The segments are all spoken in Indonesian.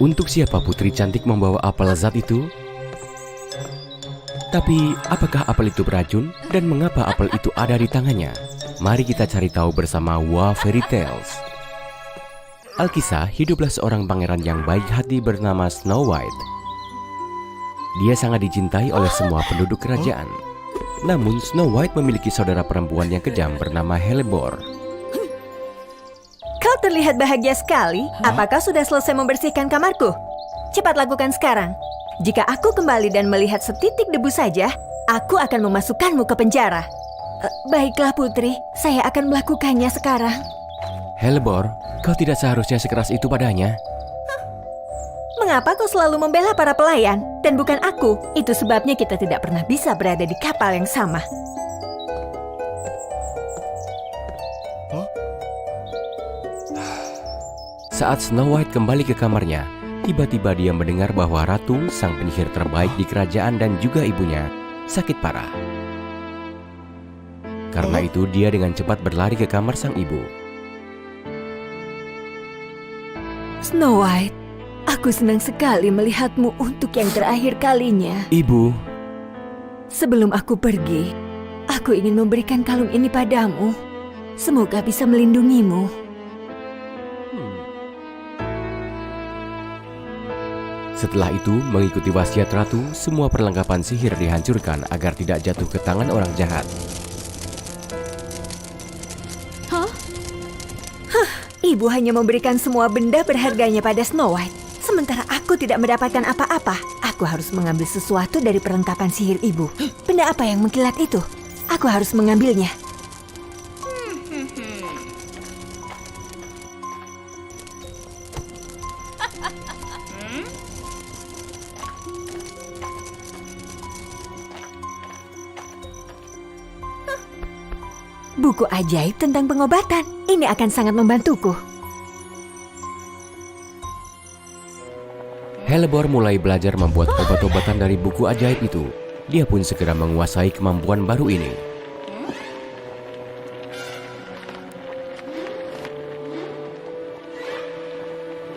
Untuk siapa putri cantik membawa apel lezat itu? Tapi, apakah apel itu beracun? Dan mengapa apel itu ada di tangannya? Mari kita cari tahu bersama Wa Fairy Tales. Alkisah, hiduplah seorang pangeran yang baik hati bernama Snow White. Dia sangat dicintai oleh semua penduduk kerajaan. Namun, Snow White memiliki saudara perempuan yang kejam bernama Helebor. Kau terlihat bahagia sekali. Apakah sudah selesai membersihkan kamarku? Cepat lakukan sekarang. Jika aku kembali dan melihat setitik debu saja, aku akan memasukkanmu ke penjara. Baiklah putri, saya akan melakukannya sekarang. Helebor, kau tidak seharusnya sekeras itu padanya. Mengapa kau selalu membela para pelayan? Dan bukan aku. Itu sebabnya kita tidak pernah bisa berada di kapal yang sama. Saat Snow White kembali ke kamarnya, tiba-tiba dia mendengar bahwa Ratu, sang penyihir terbaik di kerajaan dan juga ibunya, sakit parah. Karena itu dia dengan cepat berlari ke kamar sang ibu. Snow White, aku senang sekali melihatmu untuk yang terakhir kalinya. Ibu, Sebelum aku pergi, aku ingin memberikan kalung ini padamu. Semoga bisa melindungimu. Setelah itu, mengikuti wasiat Ratu, semua perlengkapan sihir dihancurkan agar tidak jatuh ke tangan orang jahat. Ibu hanya memberikan semua benda berharganya pada Snow White. Sementara aku tidak mendapatkan apa-apa. Aku harus mengambil sesuatu dari perlengkapan sihir ibu. Benda apa yang mengkilat itu? Aku harus mengambilnya. Buku ajaib tentang pengobatan. Ini akan sangat membantuku. Helebor mulai belajar membuat obat-obatan dari buku ajaib itu. Dia pun segera menguasai kemampuan baru ini.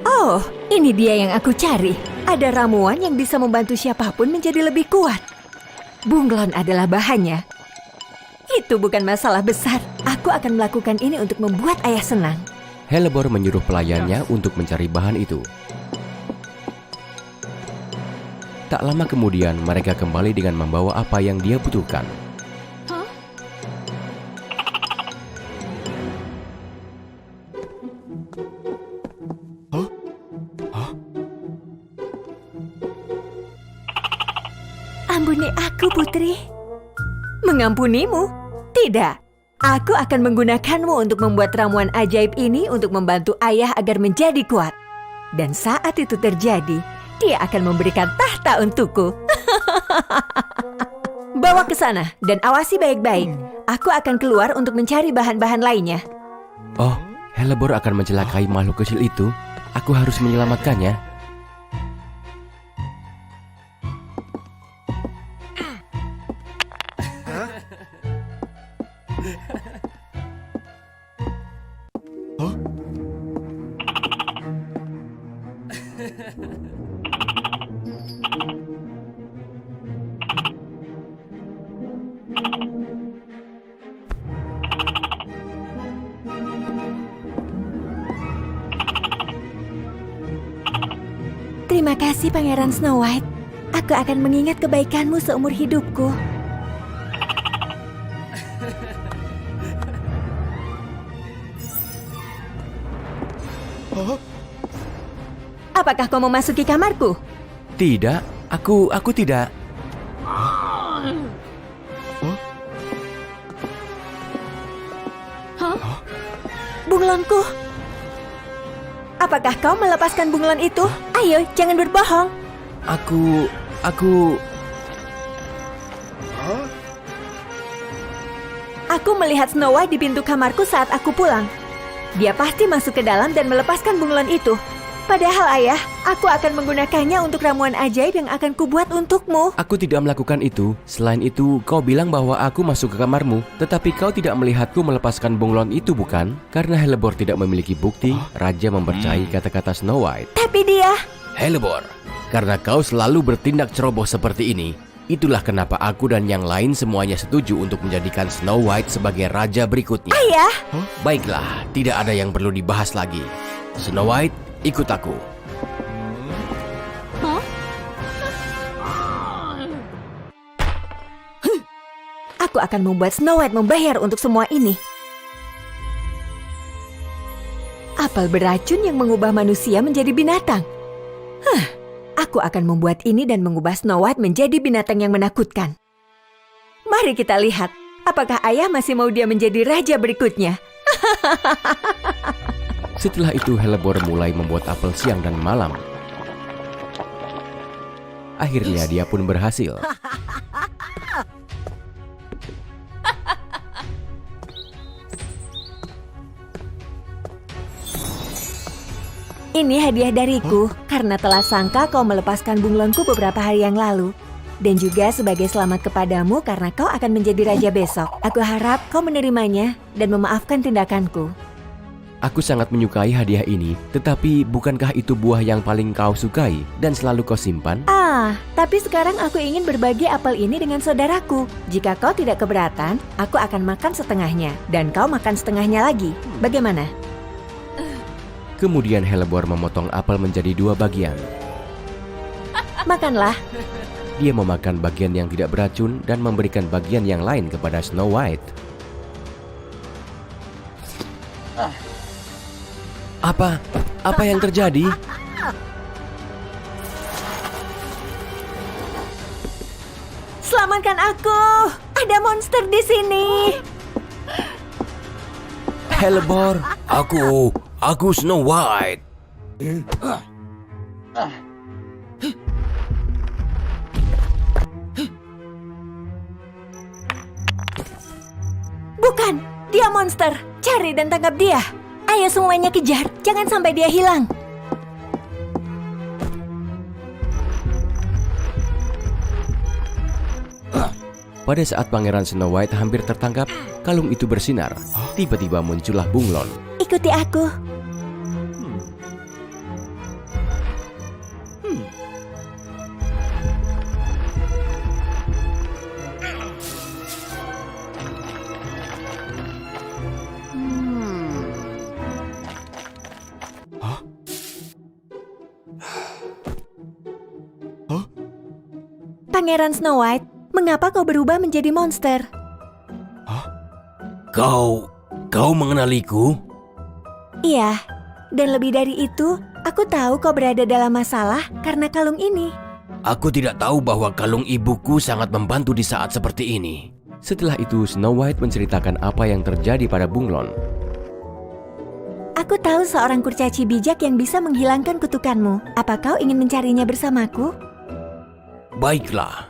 Oh, ini dia yang aku cari. Ada ramuan yang bisa membantu siapapun menjadi lebih kuat. Bunglon adalah bahannya. Itu bukan masalah besar. Aku akan melakukan ini untuk membuat ayah senang. Helebor menyuruh pelayannya untuk mencari bahan itu. Tak lama kemudian, mereka kembali dengan membawa apa yang dia butuhkan. Ampuni aku, Putri. Mengampunimu? Tidak. Aku akan menggunakanmu untuk membuat ramuan ajaib ini untuk membantu ayah agar menjadi kuat. Dan saat itu terjadi, dia akan memberikan tahta untukku. Bawa ke sana dan awasi baik-baik. Aku akan keluar untuk mencari bahan-bahan lainnya. Oh, Helebor akan mencelakai makhluk kecil itu. Aku harus menyelamatkannya. Terima kasih, Pangeran Snow White. Aku akan mengingat kebaikanmu seumur hidupku. Apakah kau memasuki kamarku? Tidak, aku tidak. Bunglonku. Apakah kau melepaskan bunglon itu? Ayo, jangan berbohong. Aku... Aku melihat Snow White di pintu kamarku saat aku pulang. Dia pasti masuk ke dalam dan melepaskan bunglon itu. Padahal ayah, aku akan menggunakannya untuk ramuan ajaib yang akan kubuat untukmu. Aku tidak melakukan itu. Selain itu, kau bilang bahwa aku masuk ke kamarmu. Tetapi kau tidak melihatku melepaskan bunglon itu, bukan? Karena Helebor tidak memiliki bukti, Raja mempercayai kata-kata Snow White. Tapi dia... Helebor, karena kau selalu bertindak ceroboh seperti ini, itulah kenapa aku dan yang lain semuanya setuju untuk menjadikan Snow White sebagai raja berikutnya. Ayah, Baiklah, tidak ada yang perlu dibahas lagi. Snow White, ikut aku. aku akan membuat Snow White membayar untuk semua ini. Apel beracun yang mengubah manusia menjadi binatang. Aku akan membuat ini dan mengubah Snow White menjadi binatang yang menakutkan. Mari kita lihat, apakah ayah masih mau dia menjadi raja berikutnya? Setelah itu Helebor mulai membuat apel siang dan malam. Akhirnya dia pun berhasil. Ini hadiah dariku, karena telah sangka kau melepaskan bunglonku beberapa hari yang lalu. Dan juga sebagai selamat kepadamu karena kau akan menjadi raja besok. Aku harap kau menerimanya dan memaafkan tindakanku. Aku sangat menyukai hadiah ini, tetapi bukankah itu buah yang paling kau sukai dan selalu kau simpan? Tapi sekarang aku ingin berbagi apel ini dengan saudaraku. Jika kau tidak keberatan, aku akan makan setengahnya, dan kau makan setengahnya lagi. Bagaimana? Kemudian Helebor memotong apel menjadi 2 bagian. Makanlah. Dia memakan bagian yang tidak beracun dan memberikan bagian yang lain kepada Snow White. Apa yang terjadi? Selamatkan aku! Ada monster di sini! Helebor, aku Snow White. Bukan, dia monster. Cari dan tangkap dia. Ayo semuanya kejar, jangan sampai dia hilang. Pada saat Pangeran Snow White hampir tertangkap, kalung itu bersinar. Tiba-tiba muncullah bunglon. Ikuti aku. Pangeran Snow White, mengapa kau berubah menjadi monster? Kau mengenaliku? Iya, dan lebih dari itu, aku tahu kau berada dalam masalah karena kalung ini. Aku tidak tahu bahwa kalung ibuku sangat membantu di saat seperti ini. Setelah itu Snow White menceritakan apa yang terjadi pada bunglon. Aku tahu seorang kurcaci bijak yang bisa menghilangkan kutukanmu. Apa kau ingin mencarinya bersamaku? Baiklah.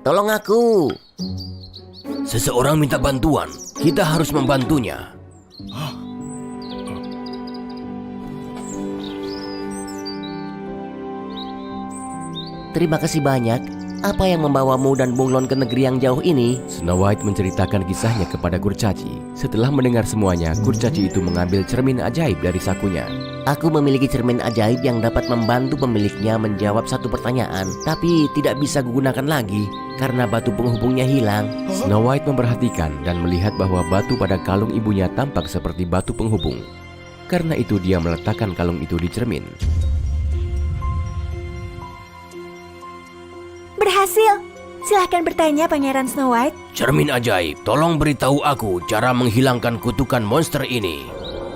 Tolong aku. Seseorang minta bantuan. Kita harus membantunya. Terima kasih banyak. Apa yang membawamu dan bunglon ke negeri yang jauh ini? Snow White menceritakan kisahnya kepada kurcaci. Setelah mendengar semuanya, kurcaci itu mengambil cermin ajaib dari sakunya. Aku memiliki cermin ajaib yang dapat membantu pemiliknya menjawab satu pertanyaan, tapi tidak bisa kugunakan lagi karena batu penghubungnya hilang. Snow White memperhatikan dan melihat bahwa batu pada kalung ibunya tampak seperti batu penghubung. Karena itu dia meletakkan kalung itu di cermin. Berhasil. Silahkan bertanya, Pangeran Snow White. Cermin ajaib, tolong beritahu aku cara menghilangkan kutukan monster ini.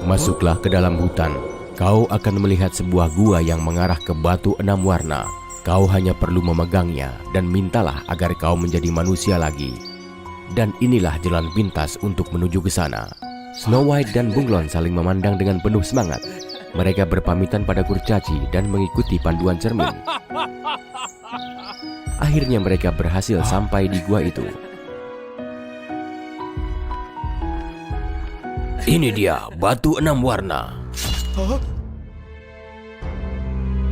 Masuklah ke dalam hutan. Kau akan melihat sebuah gua yang mengarah ke batu 6 warna. Kau hanya perlu memegangnya dan mintalah agar kau menjadi manusia lagi. Dan inilah jalan pintas untuk menuju ke sana. Snow White dan bunglon saling memandang dengan penuh semangat. Mereka berpamitan pada kurcaci dan mengikuti panduan cermin. Akhirnya mereka berhasil sampai di gua itu. Ini dia, batu 6 warna.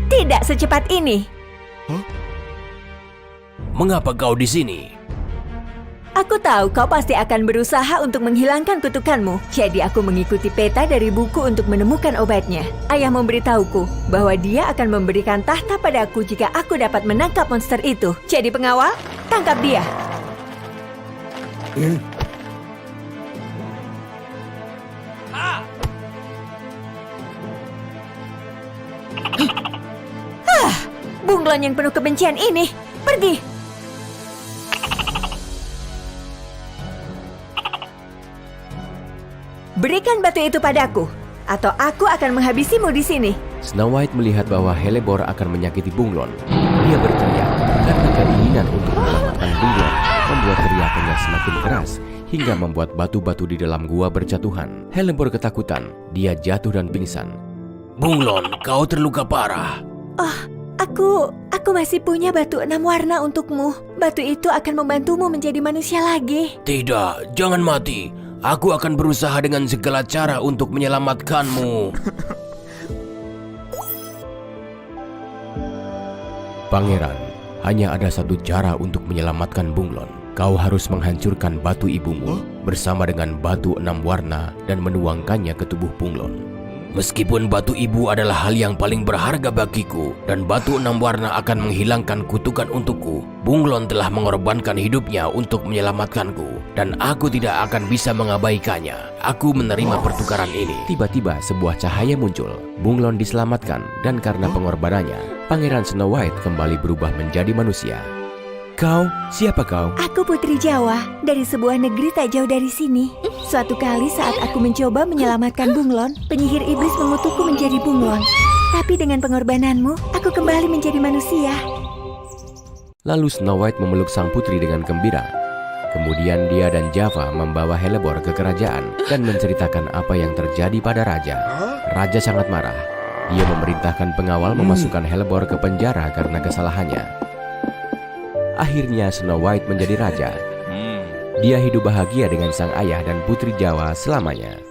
Tidak secepat ini. mengapa kau di sini? Aku tahu kau pasti akan berusaha untuk menghilangkan kutukanmu. Jadi aku mengikuti peta dari buku untuk menemukan obatnya. Ayah memberitahuku bahwa dia akan memberikan tahta padaku jika aku dapat menangkap monster itu. Jadi pengawal, tangkap dia. Bunglon yang penuh kebencian ini, pergi! Berikan batu itu padaku, atau aku akan menghabisimu di sini. Snow White melihat bahwa Celeborn akan menyakiti Bunglon. Dia berteriak karena keinginan untuk menyelamatkan Bunglon membuat teriakannya semakin keras hingga membuat batu-batu di dalam gua berjatuhan. Celeborn ketakutan, dia jatuh dan pingsan. Bunglon, kau terluka parah. Oh, aku masih punya batu 6 warna untukmu. Batu itu akan membantumu menjadi manusia lagi. Tidak, jangan mati. Aku akan berusaha dengan segala cara untuk menyelamatkanmu. Pangeran, hanya ada satu cara untuk menyelamatkan Bunglon. Kau harus menghancurkan batu ibumu bersama dengan batu 6 warna dan menuangkannya ke tubuh Bunglon. Meskipun batu ibu adalah hal yang paling berharga bagiku dan batu 6 warna akan menghilangkan kutukan untukku, Bunglon telah mengorbankan hidupnya untuk menyelamatkanku dan aku tidak akan bisa mengabaikannya. Aku menerima pertukaran ini. Tiba-tiba sebuah cahaya muncul. Bunglon diselamatkan dan karena pengorbanannya, Pangeran Snow White kembali berubah menjadi manusia. Kau, siapa kau? Aku Putri Jawa dari sebuah negeri tak jauh dari sini. Suatu kali saat aku mencoba menyelamatkan Bunglon, penyihir iblis mengutukku menjadi Bunglon. Tapi dengan pengorbananmu, aku kembali menjadi manusia. Lalu Snow White memeluk sang putri dengan gembira. Kemudian dia dan Java membawa Celeborn ke kerajaan dan menceritakan apa yang terjadi pada raja. Raja sangat marah. Dia memerintahkan pengawal memasukkan Celeborn ke penjara karena kesalahannya. Akhirnya Snow White menjadi raja. Dia hidup bahagia dengan sang ayah dan putri Jawa selamanya.